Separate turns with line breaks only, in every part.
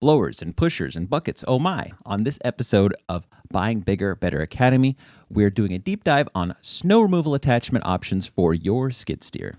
blowers and pushers and buckets. Oh my. On this episode of Buying Bigger, Better Academy, we're doing a deep dive on snow removal attachment options for your skid steer.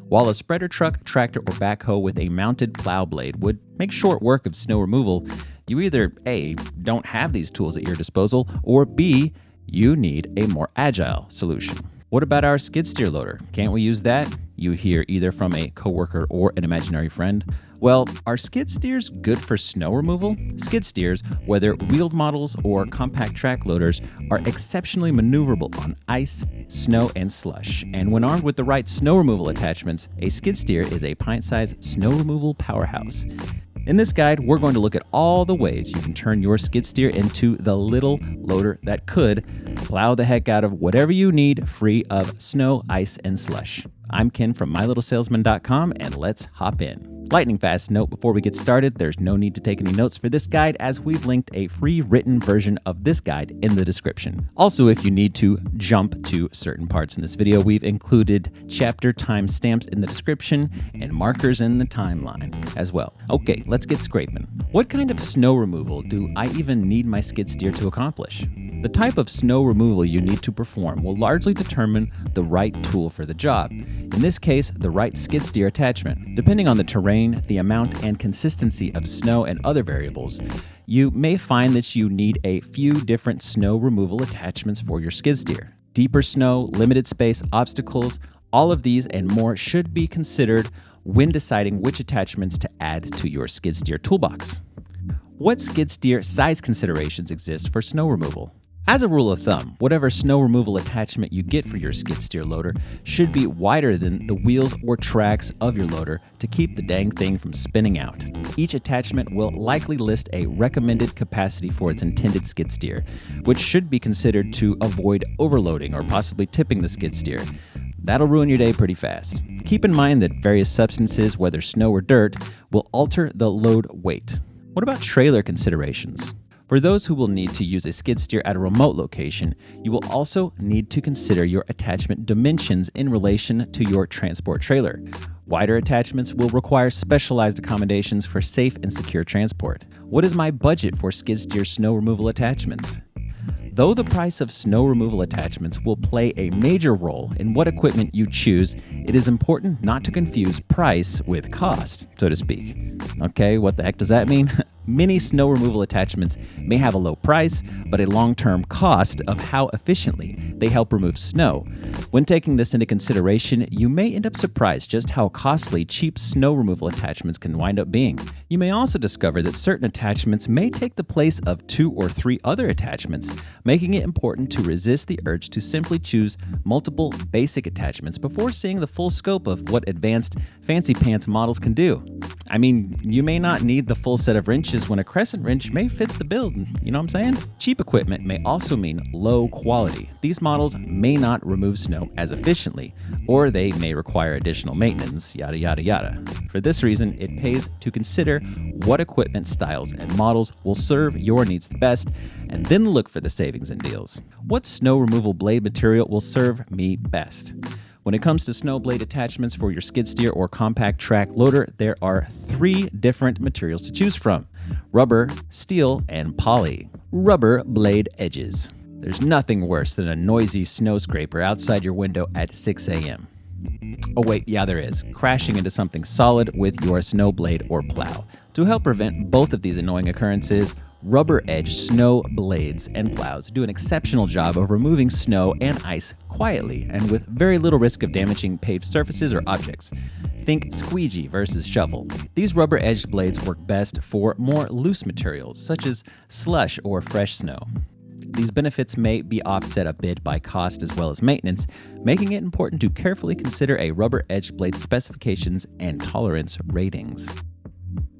While a spreader truck, tractor, or backhoe with a mounted plow blade would make short work of snow removal, you either A, don't have these tools at your disposal, or B, you need a more agile solution. What about our skid steer loader? Can't we use that? You hear either from a coworker or an imaginary friend. Well, are skid steers good for snow removal? Skid steers, whether wheeled models or compact track loaders, are exceptionally maneuverable on ice, snow, and slush. And when armed with the right snow removal attachments, a skid steer is a pint-sized snow removal powerhouse. In this guide, we're going to look at all the ways you can turn your skid steer into the little loader that could plow the heck out of whatever you need free of snow, ice, and slush. I'm Ken from MyLittleSalesman.com, and let's hop in. Lightning fast note before we get started, there's no need to take any notes for this guide as we've linked a free written version of this guide in the description. Also, if you need to jump to certain parts in this video, we've included chapter timestamps in the description and markers in the timeline as well. Okay, let's get scraping. What kind of snow removal do I even need my skid steer to accomplish? The type of snow removal you need to perform will largely determine the right tool for the job. In this case, the right skid steer attachment. Depending on the terrain, the amount and consistency of snow and other variables, you may find that you need a few different snow removal attachments for your skid steer. Deeper snow, limited space, obstacles, all of these and more should be considered when deciding which attachments to add to your skid steer toolbox. What skid steer size considerations exist for snow removal? As a rule of thumb, whatever snow removal attachment you get for your skid steer loader should be wider than the wheels or tracks of your loader to keep the dang thing from spinning out. Each attachment will likely list a recommended capacity for its intended skid steer, which should be considered to avoid overloading or possibly tipping the skid steer. That'll ruin your day pretty fast. Keep in mind that various substances, whether snow or dirt, will alter the load weight. What about trailer considerations? For those who will need to use a skid steer at a remote location, you will also need to consider your attachment dimensions in relation to your transport trailer. Wider attachments will require specialized accommodations for safe and secure transport. What is my budget for skid steer snow removal attachments? Though the price of snow removal attachments will play a major role in what equipment you choose, it is important not to confuse price with cost, so to speak. Okay, what the heck does that mean? Many snow removal attachments may have a low price, but a long-term cost of how efficiently they help remove snow. When taking this into consideration, you may end up surprised just how costly cheap snow removal attachments can wind up being. You may also discover that certain attachments may take the place of 2 or 3 other attachments, making it important to resist the urge to simply choose multiple basic attachments before seeing the full scope of what advanced fancy pants models can do. I mean, you may not need the full set of wrenches when a crescent wrench may fit the build, you know what I'm saying? Cheap equipment may also mean low quality. These models may not remove snow as efficiently, or they may require additional maintenance, yada yada yada. For this reason, it pays to consider what equipment styles and models will serve your needs the best, and then look for the savings and deals. What snow removal blade material will serve me best? When it comes to snow blade attachments for your skid steer or compact track loader, there are 3 different materials to choose from: rubber, steel, and poly. Rubber blade edges. There's nothing worse than a noisy snow scraper outside your window at 6 a.m. Oh wait, yeah there is. Crashing into something solid with your snow blade or plow. To help prevent both of these annoying occurrences, rubber-edged snow blades and plows do an exceptional job of removing snow and ice quietly and with very little risk of damaging paved surfaces or objects. Think squeegee versus shovel. These rubber-edged blades work best for more loose materials, such as slush or fresh snow. These benefits may be offset a bit by cost as well as maintenance, making it important to carefully consider a rubber-edged blade specifications and tolerance ratings.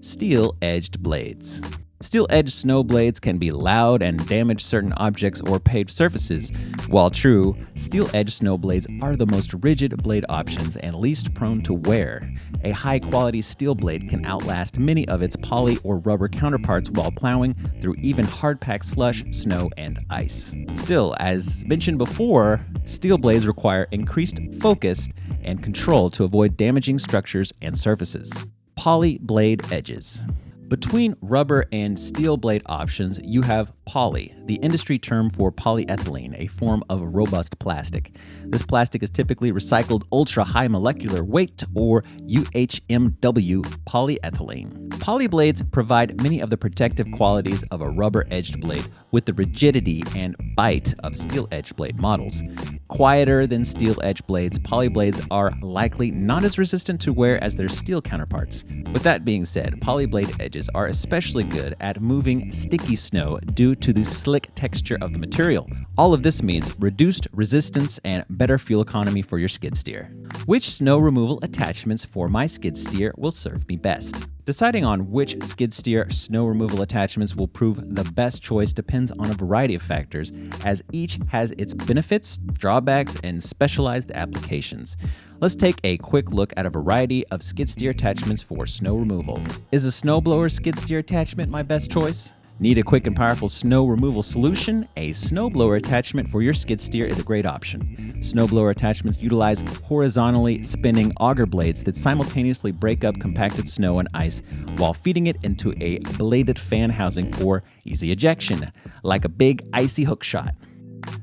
Steel-edged blades. Steel-edged snow blades can be loud and damage certain objects or paved surfaces. While true, steel-edged snow blades are the most rigid blade options and least prone to wear. A high-quality steel blade can outlast many of its poly or rubber counterparts while plowing through even hard-packed slush, snow, and ice. Still, as mentioned before, steel blades require increased focus and control to avoid damaging structures and surfaces. Poly blade edges. Between rubber and steel blade options, you have poly, the industry term for polyethylene, a form of robust plastic. This plastic is typically recycled ultra-high molecular weight, or UHMW polyethylene. Poly blades provide many of the protective qualities of a rubber-edged blade with the rigidity and bite of steel-edged blade models. Quieter than steel-edged blades, poly blades are likely not as resistant to wear as their steel counterparts. With that being said, poly blade edges are especially good at moving sticky snow due to the slick texture of the material. All of this means reduced resistance and better fuel economy for your skid steer. Which snow removal attachments for my skid steer will serve me best? Deciding on which skid steer snow removal attachments will prove the best choice depends on a variety of factors, as each has its benefits, drawbacks, and specialized applications. Let's take a quick look at a variety of skid steer attachments for snow removal. Is a snowblower skid steer attachment my best choice? Need a quick and powerful snow removal solution? A snowblower attachment for your skid steer is a great option. Snowblower attachments utilize horizontally spinning auger blades that simultaneously break up compacted snow and ice while feeding it into a bladed fan housing for easy ejection, like a big icy hook shot.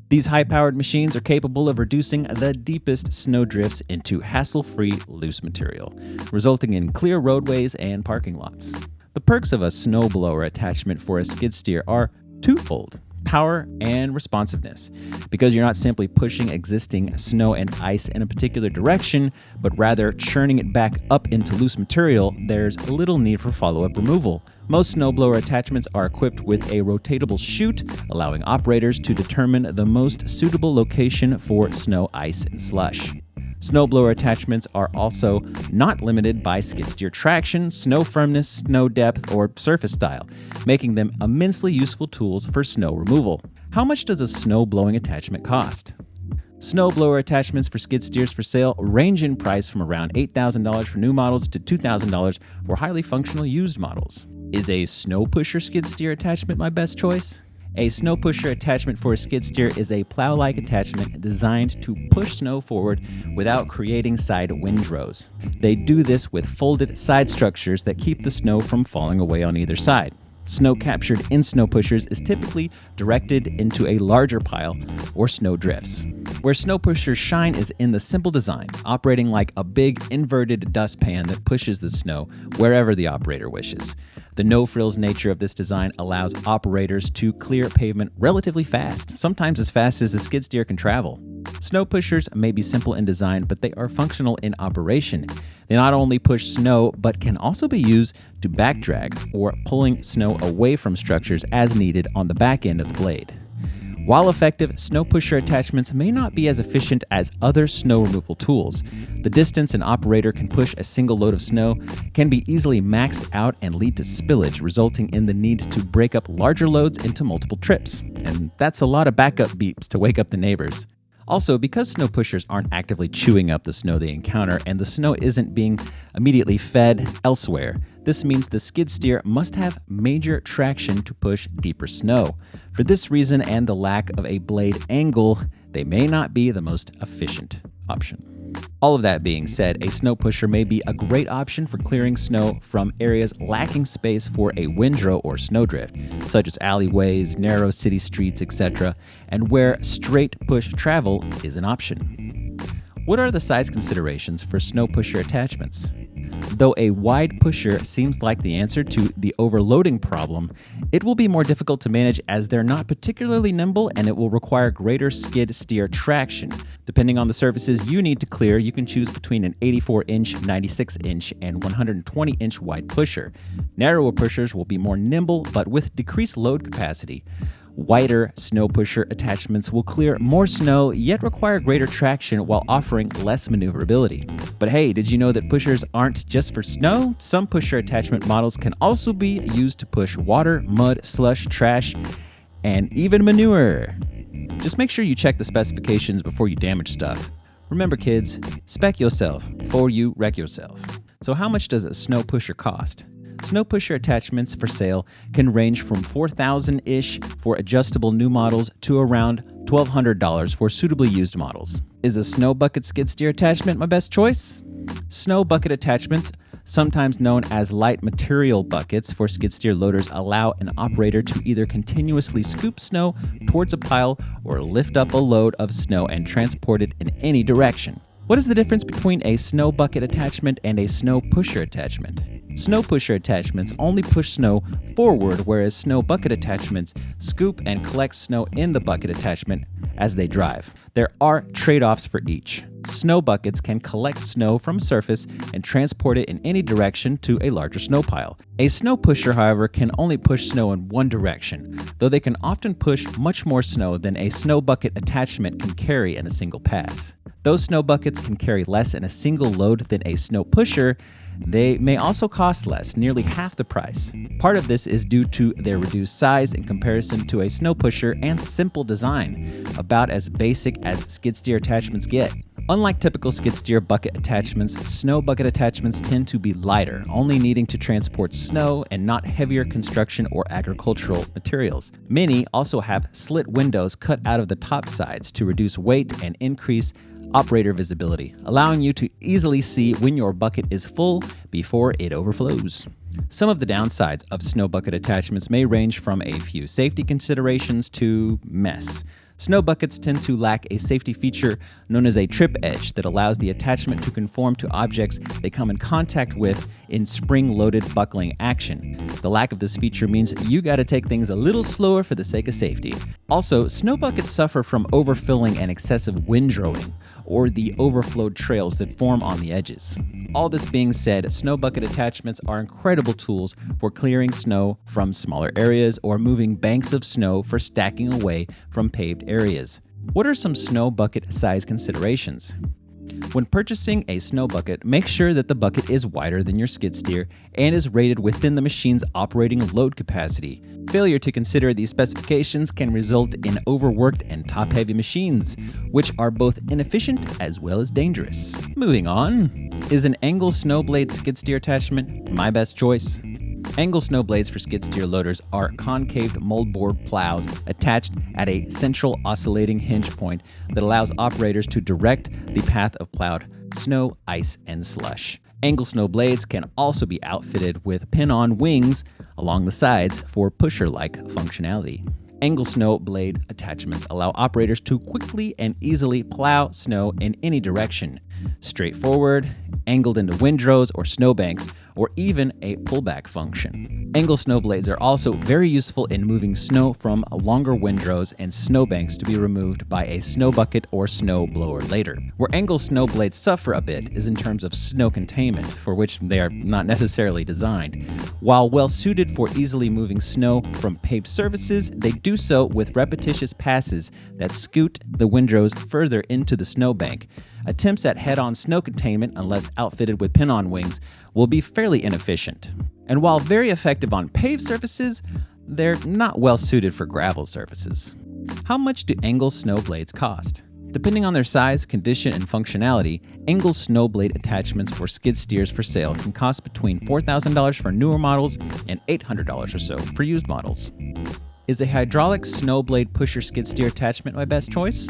These high-powered machines are capable of reducing the deepest snow drifts into hassle-free loose material, resulting in clear roadways and parking lots. The perks of a snowblower attachment for a skid steer are twofold: power and responsiveness. Because you're not simply pushing existing snow and ice in a particular direction, but rather churning it back up into loose material, there's little need for follow-up removal. Most snowblower attachments are equipped with a rotatable chute, allowing operators to determine the most suitable location for snow, ice, and slush. Snowblower attachments are also not limited by skid steer traction, snow firmness, snow depth, or surface style, making them immensely useful tools for snow removal. How much does a snow blowing attachment cost? Snowblower attachments for skid steers for sale range in price from around $8,000 for new models to $2,000 for highly functional used models. Is a snow pusher skid steer attachment my best choice? A snow pusher attachment for a skid steer is a plow-like attachment designed to push snow forward without creating side windrows. They do this with folded side structures that keep the snow from falling away on either side. Snow captured in snow pushers is typically directed into a larger pile or snow drifts. Where snow pushers shine is in the simple design, operating like a big inverted dustpan that pushes the snow wherever the operator wishes. The no-frills nature of this design allows operators to clear pavement relatively fast, sometimes as fast as a skid steer can travel. Snow pushers may be simple in design, but they are functional in operation. They not only push snow, but can also be used to back drag or pulling snow away from structures as needed on the back end of the blade. While effective, snow pusher attachments may not be as efficient as other snow removal tools. The distance an operator can push a single load of snow can be easily maxed out and lead to spillage, resulting in the need to break up larger loads into multiple trips. And that's a lot of backup beeps to wake up the neighbors. Also, because snow pushers aren't actively chewing up the snow they encounter and the snow isn't being immediately fed elsewhere, this means the skid steer must have major traction to push deeper snow. For this reason and the lack of a blade angle, they may not be the most efficient option. All of that being said, a snow pusher may be a great option for clearing snow from areas lacking space for a windrow or snowdrift, such as alleyways, narrow city streets, etc., and where straight push travel is an option. What are the size considerations for snow pusher attachments? Though a wide pusher seems like the answer to the overloading problem, it will be more difficult to manage as they're not particularly nimble and it will require greater skid steer traction. Depending on the surfaces you need to clear, you can choose between an 84-inch, 96-inch, and 120-inch wide pusher. Narrower pushers will be more nimble but with decreased load capacity. Wider snow pusher attachments will clear more snow, yet require greater traction while offering less maneuverability. But hey, did you know that pushers aren't just for snow? Some pusher attachment models can also be used to push water, mud, slush, trash, and even manure. Just make sure you check the specifications before you damage stuff. Remember kids, spec yourself before you wreck yourself. So how much does a snow pusher cost? Snow pusher attachments for sale can range from $4,000-ish for adjustable new models to around $1,200 for suitably used models. Is a snow bucket skid steer attachment my best choice? Snow bucket attachments, sometimes known as light material buckets for skid steer loaders, allow an operator to either continuously scoop snow towards a pile or lift up a load of snow and transport it in any direction. What is the difference between a snow bucket attachment and a snow pusher attachment? Snow pusher attachments only push snow forward, whereas snow bucket attachments scoop and collect snow in the bucket attachment as they drive. There are trade-offs for each. Snow buckets can collect snow from surface and transport it in any direction to a larger snow pile. A snow pusher, however, can only push snow in one direction, though they can often push much more snow than a snow bucket attachment can carry in a single pass. Though snow buckets can carry less in a single load than a snow pusher, they may also cost less, nearly half the price. Part of this is due to their reduced size in comparison to a snow pusher and simple design, about as basic as skid steer attachments get. Unlike typical skid steer bucket attachments, snow bucket attachments tend to be lighter, only needing to transport snow and not heavier construction or agricultural materials. Many also have slit windows cut out of the top sides to reduce weight and increase operator visibility, allowing you to easily see when your bucket is full before it overflows. Some of the downsides of snow bucket attachments may range from a few safety considerations to mess. Snow buckets tend to lack a safety feature known as a trip edge that allows the attachment to conform to objects they come in contact with in spring-loaded buckling action. The lack of this feature means you gotta take things a little slower for the sake of safety. Also, snow buckets suffer from overfilling and excessive windrowing, or the overflowed trails that form on the edges. All this being said, snow bucket attachments are incredible tools for clearing snow from smaller areas or moving banks of snow for stacking away from paved areas. What are some snow bucket size considerations? When purchasing a snow bucket, make sure that the bucket is wider than your skid steer and is rated within the machine's operating load capacity. Failure to consider these specifications can result in overworked and top-heavy machines, which are both inefficient as well as dangerous. Moving on, is an angle snow blade skid steer attachment my best choice? Angle snow blades for skid steer loaders are concave moldboard plows attached at a central oscillating hinge point that allows operators to direct the path of plowed snow, ice, and slush. Angle snow blades can also be outfitted with pin-on wings along the sides for pusher-like functionality. Angle snow blade attachments allow operators to quickly and easily plow snow in any direction, straightforward, angled into windrows or snowbanks, or even a pullback function. Angle snow blades are also very useful in moving snow from longer windrows and snowbanks to be removed by a snow bucket or snow blower later. Where angle snow blades suffer a bit is in terms of snow containment, for which they are not necessarily designed. While well suited for easily moving snow from paved surfaces, they do so with repetitious passes that scoot the windrows further into the snowbank. Attempts at head-on snow containment, unless outfitted with pin-on wings, will be fairly inefficient. And while very effective on paved surfaces, they're not well suited for gravel surfaces. How much do angle snow blades cost? Depending on their size, condition, and functionality, angle snow blade attachments for skid steers for sale can cost between $4,000 for newer models and $800 or so for used models. Is a hydraulic snow blade pusher skid steer attachment my best choice?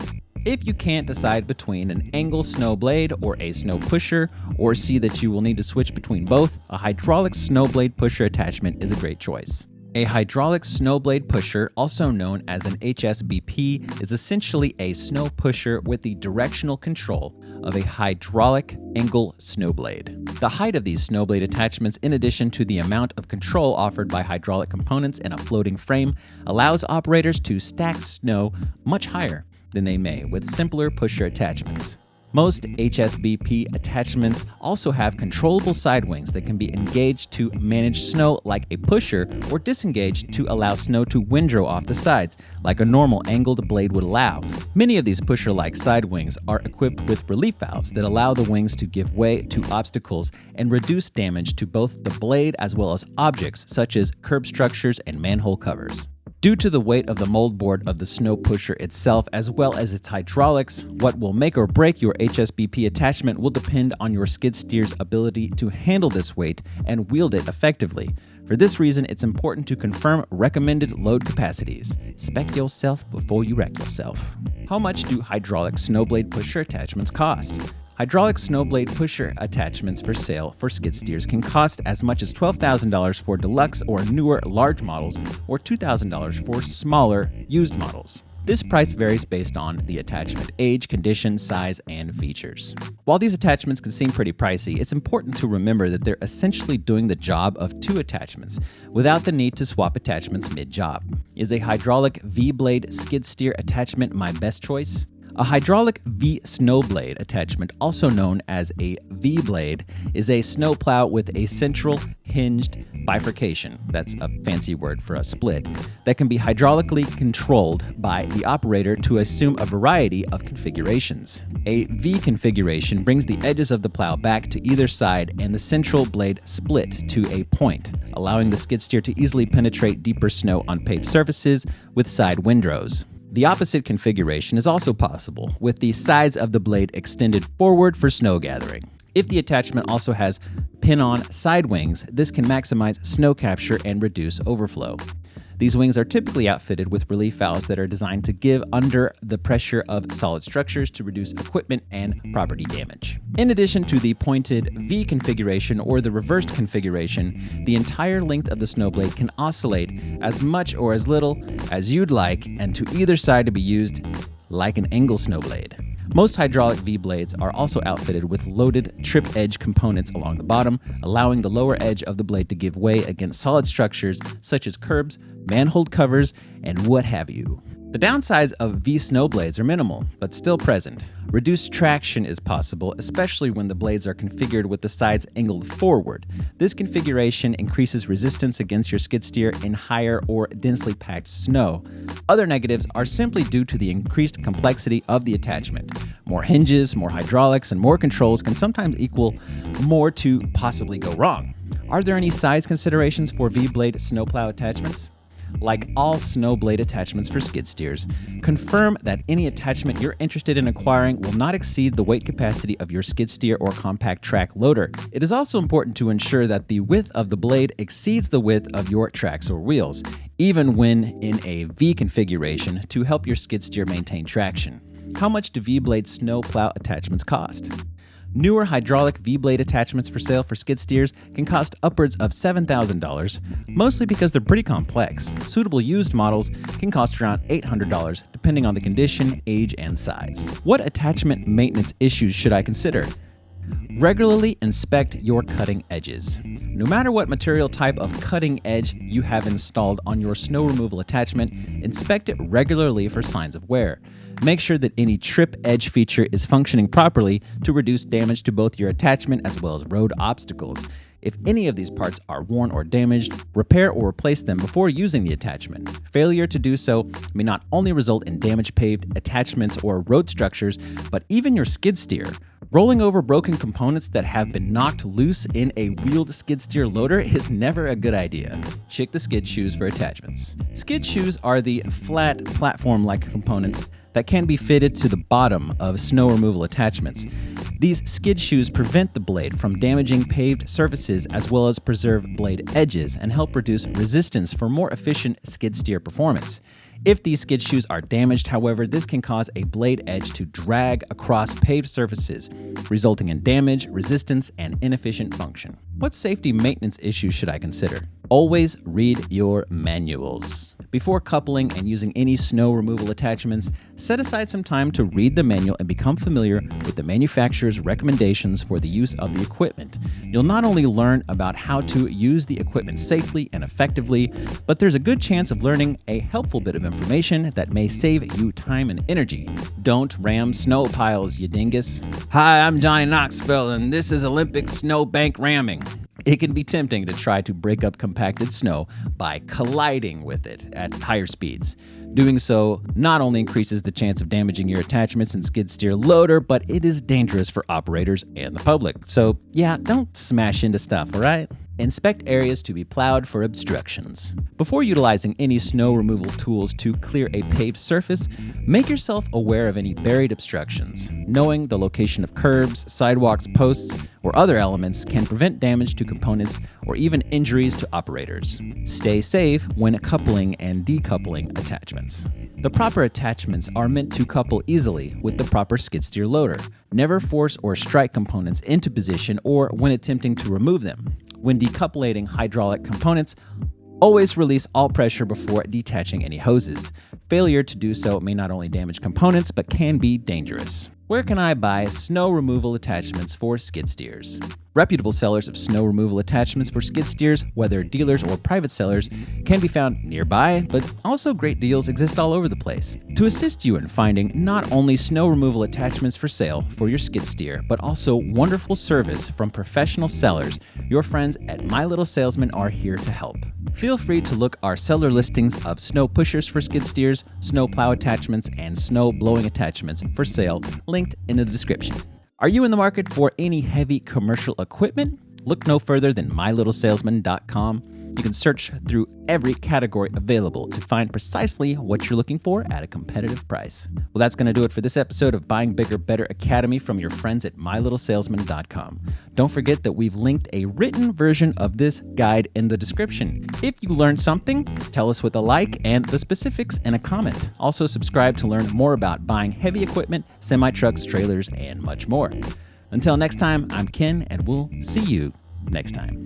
If you can't decide between an angle snow blade or a snow pusher, or see that you will need to switch between both, a hydraulic snow blade pusher attachment is a great choice. A hydraulic snow blade pusher, also known as an HSBP, is essentially a snow pusher with the directional control of a hydraulic angle snow blade. The height of these snow blade attachments, in addition to the amount of control offered by hydraulic components in a floating frame, allows operators to stack snow much higher than they may with simpler pusher attachments. Most HSBP attachments also have controllable side wings that can be engaged to manage snow like a pusher or disengaged to allow snow to windrow off the sides like a normal angled blade would allow. Many of these pusher-like side wings are equipped with relief valves that allow the wings to give way to obstacles and reduce damage to both the blade as well as objects such as curb structures and manhole covers. Due to the weight of the moldboard of the snow pusher itself as well as its hydraulics, what will make or break your HSBP attachment will depend on your skid steer's ability to handle this weight and wield it effectively. For this reason, it's important to confirm recommended load capacities. Spec yourself before you wreck yourself. How much do hydraulic snowblade pusher attachments cost? Hydraulic snowblade pusher attachments for sale for skid steers can cost as much as $12,000 for deluxe or newer large models or $2,000 for smaller used models. This price varies based on the attachment age, condition, size, and features. While these attachments can seem pretty pricey, it's important to remember that they're essentially doing the job of two attachments without the need to swap attachments mid-job. Is a hydraulic V-blade skid steer attachment my best choice? A hydraulic V-snowblade attachment, also known as a V-blade, is a snowplow with a central hinged bifurcation, that's a fancy word for a split, that can be hydraulically controlled by the operator to assume a variety of configurations. A V configuration brings the edges of the plow back to either side and the central blade split to a point, allowing the skid steer to easily penetrate deeper snow on paved surfaces with side windrows. The opposite configuration is also possible, with the sides of the blade extended forward for snow gathering. If the attachment also has pin-on side wings, this can maximize snow capture and reduce overflow. These wings are typically outfitted with relief valves that are designed to give under the pressure of solid structures to reduce equipment and property damage. In addition to the pointed V configuration or the reversed configuration, the entire length of the snowblade can oscillate as much or as little as you'd like, and to either side to be used like an angle snowblade. Most hydraulic V-blades are also outfitted with loaded trip edge components along the bottom, allowing the lower edge of the blade to give way against solid structures such as curbs, manhole covers, and what have you. The downsides of V snowblades are minimal, but still present. Reduced traction is possible, especially when the blades are configured with the sides angled forward. This configuration increases resistance against your skid steer in higher or densely packed snow. Other negatives are simply due to the increased complexity of the attachment. More hinges, more hydraulics, and more controls can sometimes equal more to possibly go wrong. Are there any size considerations for V-blade snowplow attachments? Like all snowblade attachments for skid steers, confirm that any attachment you're interested in acquiring will not exceed the weight capacity of your skid steer or compact track loader. It is also important to ensure that the width of the blade exceeds the width of your tracks or wheels, even when in a V configuration, to help your skid steer maintain traction. How much do V-blade snowplow attachments cost? Newer hydraulic V-blade attachments for sale for skid steers can cost upwards of $7,000, mostly because they're pretty complex. Suitable used models can cost around $800, depending on the condition, age, and size. What attachment maintenance issues should I consider? Regularly inspect your cutting edges. No matter what material type of cutting edge you have installed on your snow removal attachment, inspect it regularly for signs of wear. Make sure that any trip edge feature is functioning properly to reduce damage to both your attachment as well as road obstacles. If any of these parts are worn or damaged, repair or replace them before using the attachment. Failure to do so may not only result in damaged paved attachments or road structures, but even your skid steer. Rolling over broken components that have been knocked loose in a wheeled skid steer loader is never a good idea. Check the skid shoes for attachments. Skid shoes are the flat, platform-like components that can be fitted to the bottom of snow removal attachments. These skid shoes prevent the blade from damaging paved surfaces as well as preserve blade edges and help reduce resistance for more efficient skid steer performance. If these skid shoes are damaged, however, this can cause a blade edge to drag across paved surfaces, resulting in damage, resistance, and inefficient function. What safety maintenance issues should I consider? Always read your manuals. Before coupling and using any snow removal attachments, set aside some time to read the manual and become familiar with the manufacturer's recommendations for the use of the equipment. You'll not only learn about how to use the equipment safely and effectively, but there's a good chance of learning a helpful bit of information that may save you time and energy. Don't ram snow piles, you dingus. Hi, I'm Johnny Knoxville, and this is Olympic snowbank ramming. It can be tempting to try to break up compacted snow by colliding with it at higher speeds. Doing so not only increases the chance of damaging your attachments and skid steer loader, but it is dangerous for operators and the public. So yeah, don't smash into stuff, all right? Inspect areas to be plowed for obstructions. Before utilizing any snow removal tools to clear a paved surface, make yourself aware of any buried obstructions. Knowing the location of curbs, sidewalks, posts, or other elements can prevent damage to components or even injuries to operators. Stay safe when coupling and decoupling attachments. The proper attachments are meant to couple easily with the proper skid steer loader. Never force or strike components into position or when attempting to remove them. When decoupling hydraulic components, always release all pressure before detaching any hoses. Failure to do so may not only damage components, but can be dangerous. Where can I buy snow removal attachments for skid steers? Reputable sellers of snow removal attachments for skid steers, whether dealers or private sellers, can be found nearby, but also great deals exist all over the place. To assist you in finding not only snow removal attachments for sale for your skid steer, but also wonderful service from professional sellers, your friends at My Little Salesman are here to help. Feel free to look our seller listings of snow pushers for skid steers, snow plow attachments, and snow blowing attachments for sale, linked in the description. Are you in the market for any heavy commercial equipment? Look no further than mylittlesalesman.com. You can search through every category available to find precisely what you're looking for at a competitive price. Well, that's going to do it for this episode of Buying Bigger Better Academy from your friends at mylittlesalesman.com. Don't forget that we've linked a written version of this guide in the description. If you learned something, tell us with a like and the specifics in a comment. Also, subscribe to learn more about buying heavy equipment, semi-trucks, trailers, and much more. Until next time, I'm Ken, and we'll see you next time.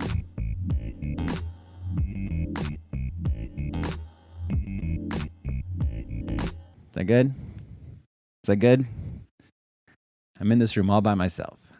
Is that good? Is that good? I'm in this room all by myself.